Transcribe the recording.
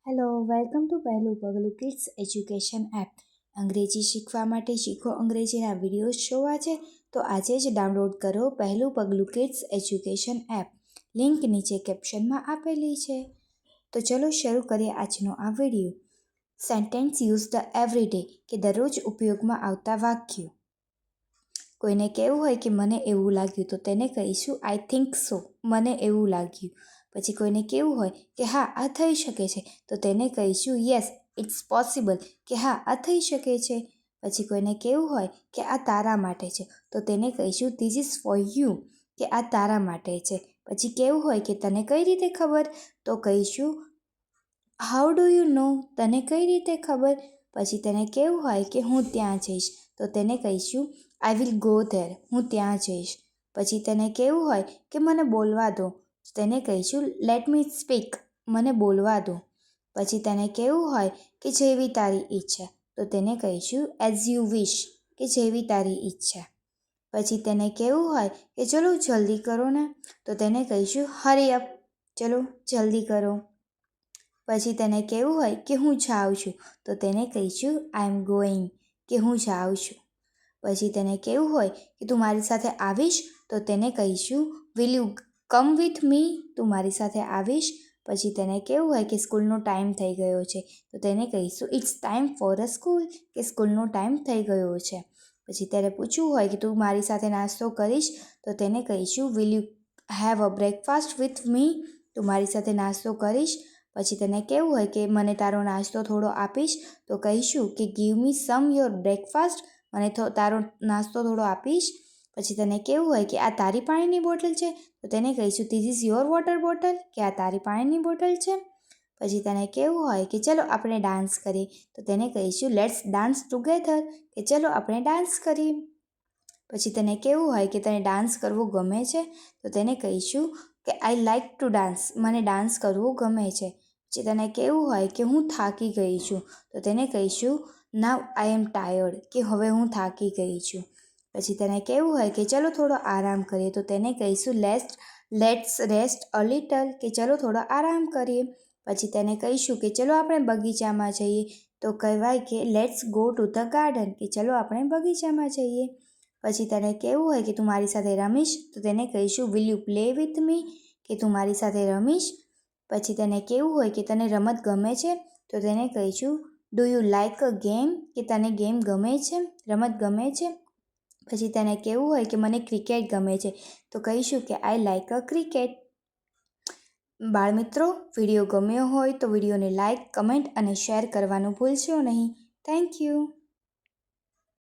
Hello, welcome to પહેલું પગલું kids education app. અંગ્રેજી શીખવા માટે શીખો અંગ્રેજીના વિડીયોઝ જોવા છે તો આજે જ ડાઉનલોડ કરો પહેલું પગલું કિડ્સ એજ્યુકેશન એપ. લિંક નીચે કેપ્શનમાં આપેલી છે. તો ચલો શરૂ કરીએ આજનો આ વિડીયો. સેન્ટેન્સ યુઝડ એવરીડે કે દરરોજ ઉપયોગમાં આવતા વાક્યો. કોઈને કહેવું હોય કે મને એવું લાગ્યું તો તેને કહીશું આઈ થિંક સો, મને એવું લાગ્યું. પછી કોઈને કહેવું હોય કે હા આ થઈ શકે છે તો તેને કહીશું યસ ઇટ્સ પોસિબલ, કે હા આ થઈ શકે છે. પછી કોઈને કહેવું હોય કે આ તારા માટે છે તો તેને કહીશું ધીસ ઇઝ ફોર યુ, કે આ તારા માટે છે. પછી કહેવું હોય કે તને કઈ રીતે ખબર તો કહીશું હાઉ ડુ યુ નો, તને કઈ રીતે ખબર. પછી તેને કહેવું હોય કે હું ત્યાં જઈશ તો તેને કહીશું આઈ વિલ ગો ધેર, હું ત્યાં જઈશ. પછી તેને કહેવું હોય કે મને બોલવા દો તેને કહીશું લેટ મી સ્પીક, મને બોલવા દો. પછી તેને કહેવું હોય કે જેવી તારી ઈચ્છા તો તેને કહીશું એઝ યુ વિશ, કે જેવી તારી ઈચ્છા. પછી તેને કહેવું હોય કે ચલો જલ્દી કરો ને તો તેને કહીશું હરી અપ, ચલો જલ્દી કરો. પછી તેને કહેવું હોય કે હું જાઉં છું તો તેને કહીશું આઈ એમ ગોઈંગ, કે હું જાઉં છું. પછી તેને કહેવું હોય કે તું મારી સાથે આવીશ તો તેને કહીશું will you come with me, તું મારી સાથે આવીશ. પછી તેને કહેવું હોય કે સ્કૂલનો ટાઈમ થઈ ગયો છે તો તેને કહીશું it's time for a school, કે સ્કૂલનો ટાઈમ થઈ ગયો છે. પછી ત્યારે પૂછવું હોય કે તું મારી સાથે નાસ્તો કરીશ તો તેને કહીશું will you have a breakfast with me, તું મારી સાથે નાસ્તો કરીશ. પછી તેને કહેવું હોય કે મને તારો નાસ્તો થોડો આપીશ તો કહીશું કે give me some your breakfast, મને તારો નાસ્તો થોડો આપીશ. પછી તેને કહેવું હોય કે આ તારી પાણીની બોટલ છે તો તેને કહીશું this is your water bottle, કે આ તારી પાણીની બોટલ છે. પછી તેને કહેવું હોય કે ચલો આપણે ડાન્સ કરીએ તો તેને કહીશું લેટ્સ ડાન્સ ટુગેધર, કે ચલો આપણે ડાન્સ કરીએ. પછી તેને કહેવું હોય કે તને ડાન્સ કરવો ગમે છે તો તેને કહીશું કે આઈ લાઈક ટુ ડાન્સ, મને ડાન્સ કરવું ગમે છે. પછી તેને કહેવું હોય કે હું થાકી ગઈ છું તો તેને કહીશું નાવ આઈ એમ ટાયર્ડ, કે હવે હું થાકી ગઈ છું. પછી તેને કહેવું હોય કે ચલો થોડો આરામ કરીએ તો તેને કહીશું લેટ્સ રેસ્ટ અ લિટલ, કે ચલો થોડો આરામ કરીએ. પછી તેને કહીશું કે ચલો આપણે બગીચામાં જઈએ તો કહેવાય કે let's go to the garden, કે ચલો આપણે બગીચામાં જઈએ. પછી તેને કહેવું હોય કે તું મારી સાથે રમીશ તો તેને કહીશું will you play with me, કે તું મારી સાથે રમીશ. પછી તેને કહેવું હોય કે તને રમત ગમે છે તો તેને કહીશું do you like a game, કે તને ગેમ ગમે છે, રમત ગમે છે. પછી તેને કહેવું હોય કે મને ક્રિકેટ ગમે છે તો કહીશું કે આઈ લાઇક અ ક્રિકેટ. બાળમિત્રો, વિડીયો ગમ્યો હોય તો વિડીયોને લાઇક, કમેન્ટ અને શેર કરવાનું ભૂલશો નહીં. Thank you.